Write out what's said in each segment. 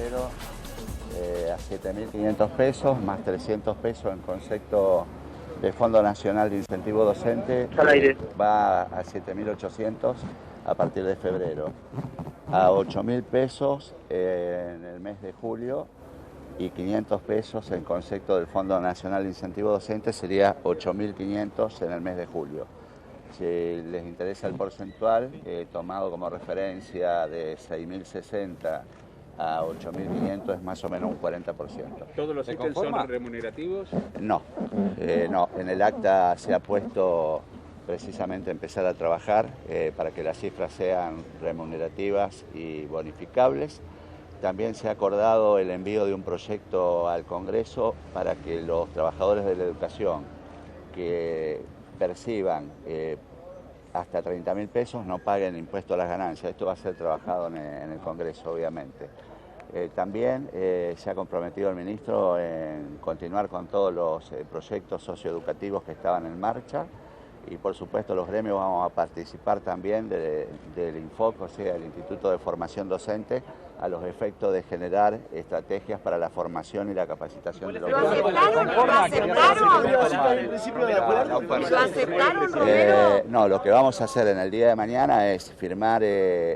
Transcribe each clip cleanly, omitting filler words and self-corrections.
febrero a 7.500 pesos, más 300 pesos en concepto de Fondo Nacional de Incentivo Docente, va a 7.800 a partir de febrero, a 8.000 pesos en el mes de julio y 500 pesos en concepto del Fondo Nacional de Incentivo Docente, sería 8.500 en el mes de julio. Si les interesa el porcentual, tomado como referencia de 6.060 a 8.500 es más o menos un 40%. ¿Todos los ítems son remunerativos? No, no. En el acta se ha puesto precisamente empezar a trabajar para que las cifras sean remunerativas y bonificables. También se ha acordado el envío de un proyecto al Congreso para que los trabajadores de la educación que perciban hasta 30.000 pesos no paguen impuesto a las ganancias. Esto va a ser trabajado en el Congreso, obviamente. También se ha comprometido el ministro en continuar con todos los proyectos socioeducativos que estaban en marcha y por supuesto los gremios vamos a participar también del INFOC, o sea, el Instituto de Formación Docente, a los efectos de generar estrategias para la formación y la capacitación de los docentes. ¿Lo aceptaron, Romero? No, lo que vamos a hacer en el día de mañana es firmar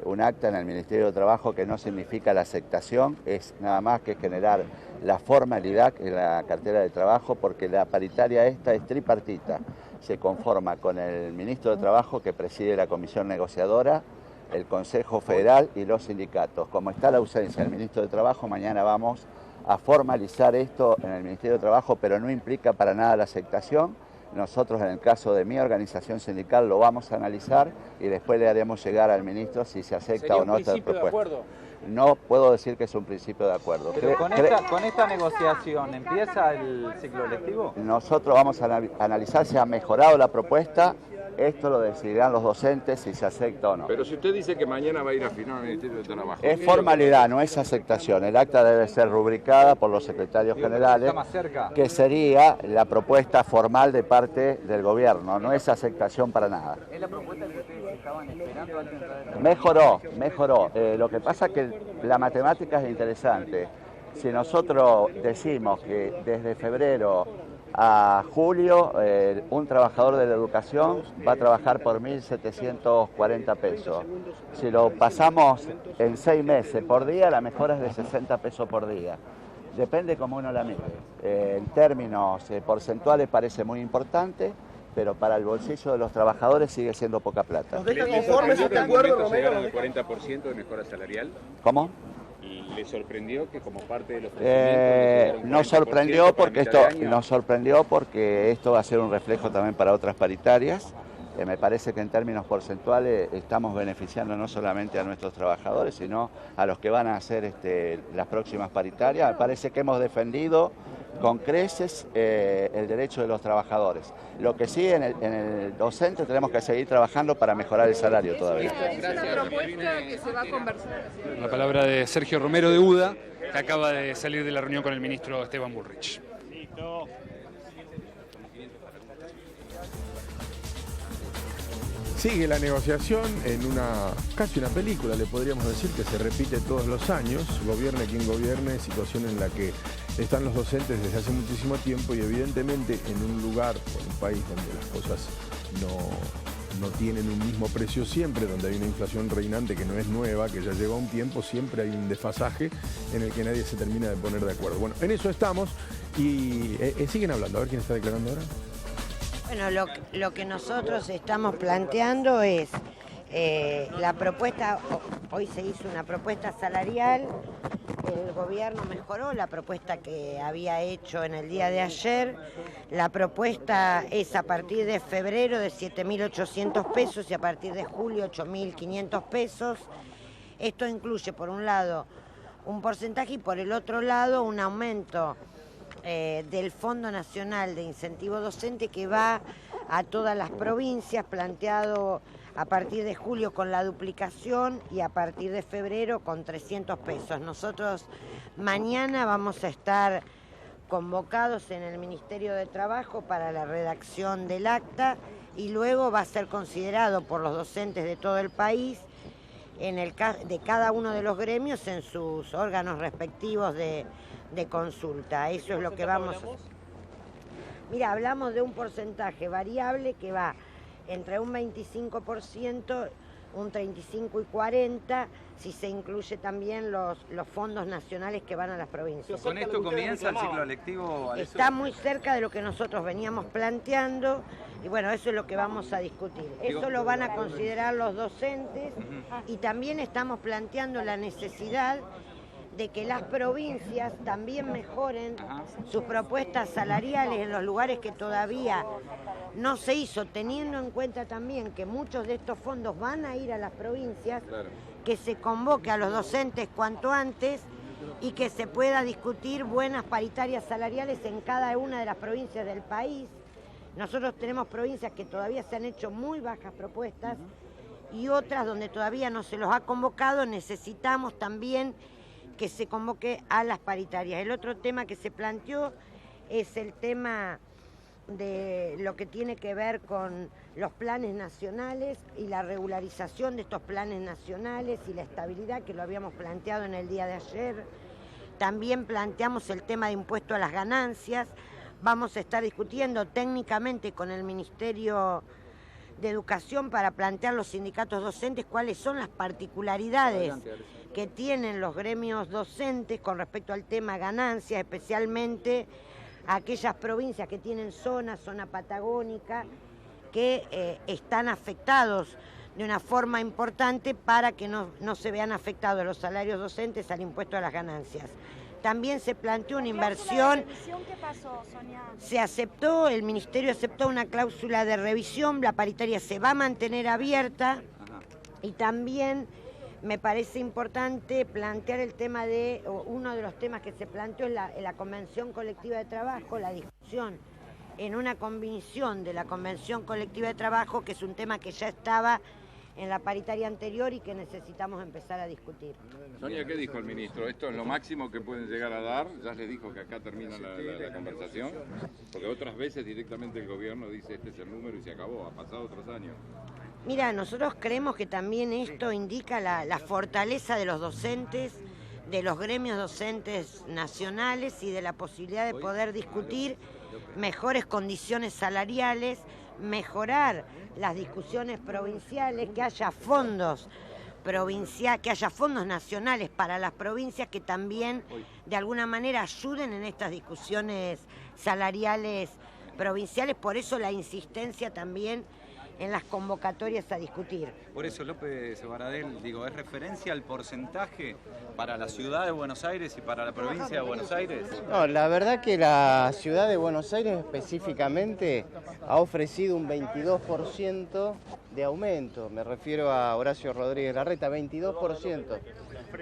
un acta en el Ministerio de Trabajo que no significa la aceptación, es nada más que generar la formalidad en la cartera de trabajo, porque la paritaria esta es tripartita. Se conforma con el ministro de Trabajo que preside la comisión negociadora, el Consejo Federal y los sindicatos. Como está la ausencia del ministro de Trabajo, mañana vamos a formalizar esto en el Ministerio de Trabajo, pero no implica para nada la aceptación. Nosotros, en el caso de mi organización sindical, lo vamos a analizar y después le haremos llegar al ministro si se acepta o no esta propuesta. No puedo decir que es un principio de acuerdo. Pero con esta negociación, ¿empieza el ciclo lectivo? Nosotros vamos a analizar si ha mejorado la propuesta. Esto lo decidirán los docentes si se acepta o no. Pero si usted dice que mañana va a ir a firmar al Ministerio de Trabajo. Es formalidad, no es aceptación. El acta debe ser rubricada por los secretarios generales, que sería la propuesta formal de parte del gobierno. No es aceptación para nada. ¿Es la propuesta que ustedes estaban esperando antes de entrar en la... Mejoró. Lo que pasa es que la matemática es interesante. Si nosotros decimos que desde febrero a julio, un trabajador de la educación va a trabajar por 1.740 pesos. Si lo pasamos en 6 meses por día, la mejora es de 60 pesos por día. Depende cómo uno la mire. En términos porcentuales parece muy importante, pero para el bolsillo de los trabajadores sigue siendo poca plata. ¿Nos deja conformes este acuerdo, Romero? ¿Al 40% de mejora salarial? ¿Cómo? ¿Le sorprendió que como parte de los ofrecimientos nos sorprendió porque esto va a ser un reflejo también para otras paritarias. Me parece que en términos porcentuales estamos beneficiando no solamente a nuestros trabajadores, sino a los que van a hacer las próximas paritarias. Me parece que hemos defendido con creces el derecho de los trabajadores. Lo que sí, en el docente tenemos que seguir trabajando para mejorar el salario todavía. Es una propuesta que se va a conversar. La palabra de Sergio Romero de UDA, que acaba de salir de la reunión con el ministro Esteban Bullrich. Sigue la negociación en casi una película, le podríamos decir, que se repite todos los años, gobierne quien gobierne, situación en la que están los docentes desde hace muchísimo tiempo y evidentemente en un lugar o en un país donde las cosas no tienen un mismo precio siempre, donde hay una inflación reinante que no es nueva, que ya lleva un tiempo, siempre hay un desfasaje en el que nadie se termina de poner de acuerdo. Bueno, en eso estamos y siguen hablando, a ver quién está declarando ahora. Bueno, lo que nosotros estamos planteando es la propuesta, hoy se hizo una propuesta salarial, el gobierno mejoró la propuesta que había hecho en el día de ayer, la propuesta es a partir de febrero de 7.800 pesos y a partir de julio 8.500 pesos. Esto incluye por un lado un porcentaje y por el otro lado un aumento del Fondo Nacional de Incentivo Docente que va a todas las provincias, planteado a partir de julio con la duplicación y a partir de febrero con 300 pesos. Nosotros mañana vamos a estar convocados en el Ministerio de Trabajo para la redacción del acta y luego va a ser considerado por los docentes de todo el país de cada uno de los gremios en sus órganos respectivos de consulta. Eso es lo que vamos a hacer. Mira, hablamos de un porcentaje variable que va entre un 25%, un 35 y 40, si se incluye también los fondos nacionales que van a las provincias. ¿Con esto comienza el ciclo lectivo? Está muy cerca de lo que nosotros veníamos planteando y bueno, eso es lo que vamos a discutir. Eso lo van a considerar los docentes y también estamos planteando la necesidad de que las provincias también mejoren sus propuestas salariales en los lugares que todavía no se hizo, teniendo en cuenta también que muchos de estos fondos van a ir a las provincias, que se convoque a los docentes cuanto antes y que se pueda discutir buenas paritarias salariales en cada una de las provincias del país. Nosotros tenemos provincias que todavía se han hecho muy bajas propuestas y otras donde todavía no se los ha convocado. Necesitamos también que se convoque a las paritarias. El otro tema que se planteó es el tema de lo que tiene que ver con los planes nacionales y la regularización de estos planes nacionales y la estabilidad, que lo habíamos planteado en el día de ayer. También planteamos el tema de impuesto a las ganancias. Vamos a estar discutiendo técnicamente con el Ministerio de Educación para plantear los sindicatos docentes cuáles son las particularidades que tienen los gremios docentes con respecto al tema ganancias, especialmente aquellas provincias que tienen zona patagónica, que están afectados de una forma importante para que no se vean afectados los salarios docentes al impuesto a las ganancias. También se planteó una inversión. ¿Qué pasó, Sonia? Se aceptó, el Ministerio aceptó una cláusula de revisión, la paritaria se va a mantener abierta y también me parece importante plantear el tema de, uno de los temas que se planteó es la Convención Colectiva de Trabajo, la discusión en una comisión de la Convención Colectiva de Trabajo, que es un tema que ya estaba en la paritaria anterior y que necesitamos empezar a discutir. Sonia, ¿qué dijo el ministro? ¿Esto es lo máximo que pueden llegar a dar? ¿Ya les dijo que acá termina la conversación? Porque otras veces directamente el gobierno dice este es el número y se acabó, ha pasado otros años. Mira, nosotros creemos que también esto indica la fortaleza de los docentes, de los gremios docentes nacionales y de la posibilidad de poder discutir mejores condiciones salariales, mejorar las discusiones provinciales, que haya fondos que haya fondos nacionales para las provincias que también de alguna manera ayuden en estas discusiones salariales provinciales. Por eso la insistencia también en las convocatorias a discutir. Por eso, López Baradel, ¿es referencia al porcentaje para la ciudad de Buenos Aires y para la provincia de Buenos Aires? No, la verdad que la ciudad de Buenos Aires específicamente ha ofrecido un 22% de aumento. Me refiero a Horacio Rodríguez Larreta, 22%.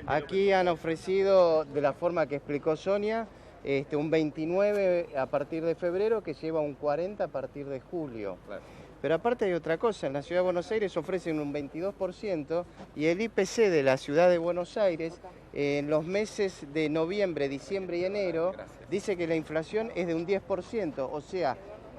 Aquí han ofrecido, de la forma que explicó Sonia, un 29% a partir de febrero, que lleva un 40% a partir de julio. Claro. Pero aparte hay otra cosa, en la Ciudad de Buenos Aires ofrecen un 22% y el IPC de la Ciudad de Buenos Aires en los meses de noviembre, diciembre y enero dice que la inflación es de un 10%, o sea,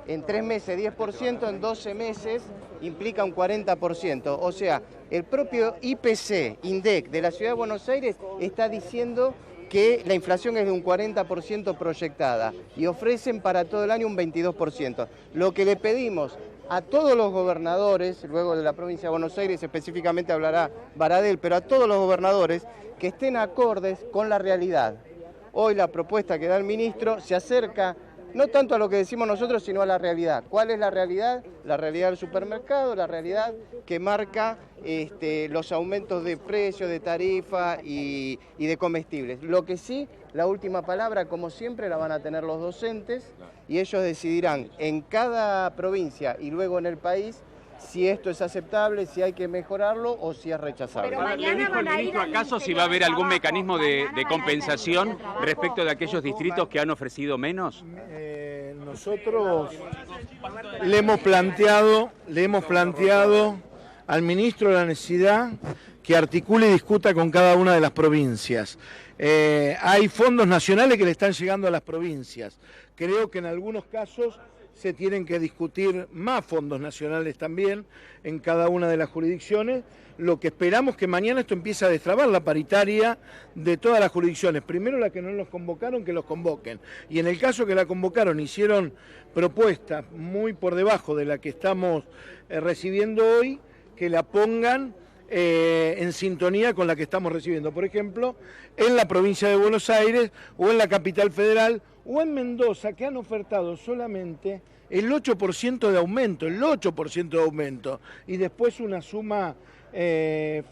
en 3 meses 10%, en 12 meses implica un 40%. O sea, el propio IPC, INDEC de la Ciudad de Buenos Aires está diciendo que la inflación es de un 40% proyectada y ofrecen para todo el año un 22%. Lo que le pedimos a todos los gobernadores, luego de la provincia de Buenos Aires específicamente hablará Baradel, pero a todos los gobernadores que estén acordes con la realidad. Hoy la propuesta que da el ministro se acerca no tanto a lo que decimos nosotros, sino a la realidad. ¿Cuál es la realidad? La realidad del supermercado, la realidad que marca los aumentos de precios, de tarifa y de comestibles. Lo que sí, la última palabra, como siempre, la van a tener los docentes y ellos decidirán en cada provincia y luego en el país si esto es aceptable, si hay que mejorarlo o si es rechazable. ¿Le dijo el ministro acaso si va a haber algún mecanismo de compensación respecto de aquellos distritos que han ofrecido menos? Nosotros le hemos planteado al ministro la necesidad que articule y discuta con cada una de las provincias. Hay fondos nacionales que le están llegando a las provincias. Creo que en algunos casos se tienen que discutir más fondos nacionales también en cada una de las jurisdicciones, lo que esperamos que mañana esto empiece a destrabar la paritaria de todas las jurisdicciones. Primero las que no los convocaron, que los convoquen. Y en el caso que la convocaron, hicieron propuestas muy por debajo de la que estamos recibiendo hoy, que la pongan en sintonía con la que estamos recibiendo. Por ejemplo, en la provincia de Buenos Aires o en la capital federal o en Mendoza, que han ofertado solamente el 8% de aumento, y después una suma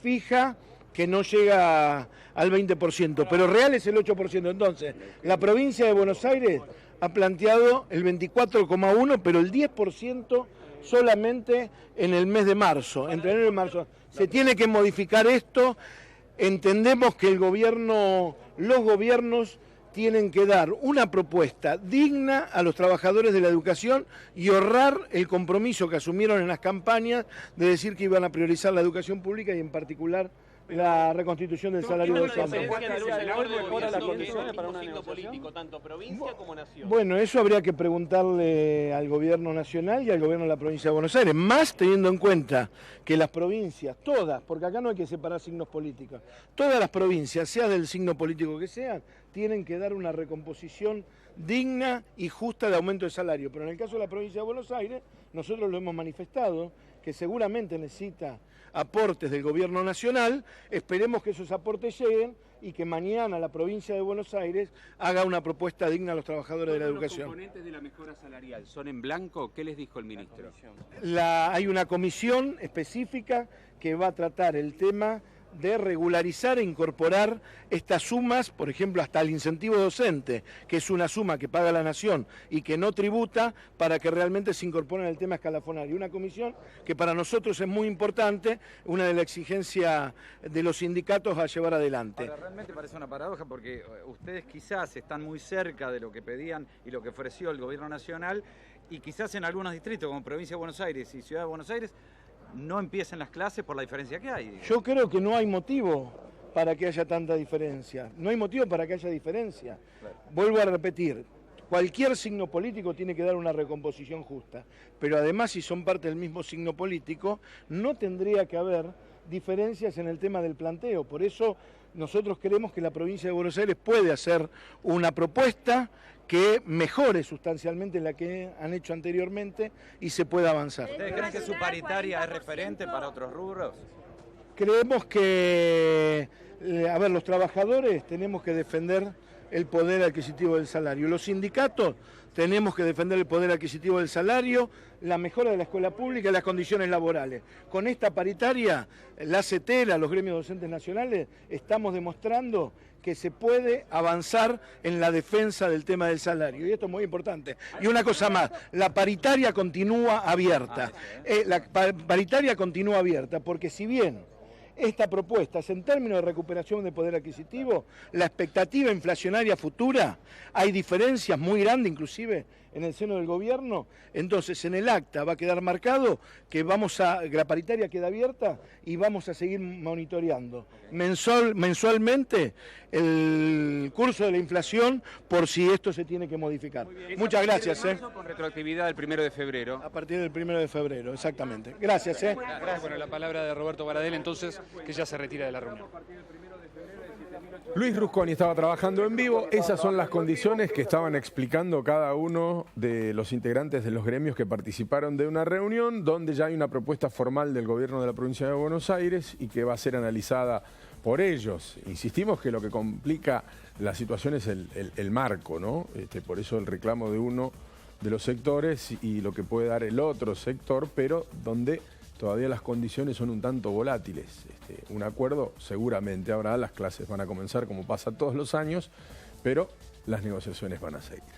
fija que no llega al 20%, pero real es el 8%. Entonces, la provincia de Buenos Aires ha planteado el 24,1%, pero el 10% solamente en el mes de marzo, entre enero y marzo. Se tiene que modificar esto. Entendemos que los gobiernos tienen que dar una propuesta digna a los trabajadores de la educación y honrar el compromiso que asumieron en las campañas de decir que iban a priorizar la educación pública y en particular la reconstitución del salario docente. Bueno, eso habría que preguntarle al gobierno nacional y al gobierno de la provincia de Buenos Aires, más teniendo en cuenta que las provincias, todas, porque acá no hay que separar signos políticos, todas las provincias, sea del signo político que sean, tienen que dar una recomposición digna y justa de aumento de salario. Pero en el caso de la provincia de Buenos Aires, nosotros lo hemos manifestado, que seguramente necesita aportes del gobierno nacional. Esperemos que esos aportes lleguen y que mañana la provincia de Buenos Aires haga una propuesta digna a los trabajadores de la educación. ¿Los componentes de la mejora salarial son en blanco? ¿Qué les dijo el ministro? Hay una comisión específica que va a tratar el tema de regularizar e incorporar estas sumas, por ejemplo, hasta el incentivo docente, que es una suma que paga la Nación y que no tributa, para que realmente se incorpore en el tema escalafonario. Una comisión que para nosotros es muy importante, una de las exigencias de los sindicatos a llevar adelante. Ahora, realmente parece una paradoja porque ustedes quizás están muy cerca de lo que pedían y lo que ofreció el gobierno nacional, y quizás en algunos distritos como Provincia de Buenos Aires y Ciudad de Buenos Aires no empiecen las clases por la diferencia que hay. Yo creo que no hay motivo para que haya tanta diferencia. No hay motivo para que haya diferencia. Claro. Vuelvo a repetir, cualquier signo político tiene que dar una recomposición justa, pero además, si son parte del mismo signo político, no tendría que haber diferencias en el tema del planteo. Por eso nosotros creemos que la provincia de Buenos Aires puede hacer una propuesta que mejore sustancialmente la que han hecho anteriormente y se pueda avanzar. ¿Ustedes creen que su paritaria es referente para otros rubros? Creemos que, los trabajadores tenemos que defender el poder adquisitivo del salario. Los sindicatos tenemos que defender el poder adquisitivo del salario, la mejora de la escuela pública y las condiciones laborales. Con esta paritaria, la CETELA, los gremios docentes nacionales, estamos demostrando que se puede avanzar en la defensa del tema del salario. Y esto es muy importante. Y una cosa más, la paritaria continúa abierta. La paritaria continúa abierta porque si bien esta propuesta es en términos de recuperación de poder adquisitivo, la expectativa inflacionaria futura, hay diferencias muy grandes inclusive en el seno del gobierno, entonces en el acta va a quedar marcado que la paritaria queda abierta y vamos a seguir monitoreando mensualmente el curso de la inflación por si esto se tiene que modificar. Muchas gracias. Con retroactividad del 1 de febrero. A partir del 1 de febrero, exactamente. Gracias. Gracias. Bueno, la palabra de Roberto Baradel, entonces, que ya se retira de la reunión. Luis Rusconi estaba trabajando en vivo. Esas son las condiciones que estaban explicando cada uno de los integrantes de los gremios que participaron de una reunión donde ya hay una propuesta formal del gobierno de la provincia de Buenos Aires y que va a ser analizada por ellos. Insistimos que lo que complica la situación es el marco, ¿no? Por eso el reclamo de uno de los sectores y lo que puede dar el otro sector, pero donde todavía las condiciones son un tanto volátiles. Un acuerdo seguramente habrá, las clases van a comenzar como pasa todos los años, pero las negociaciones van a seguir.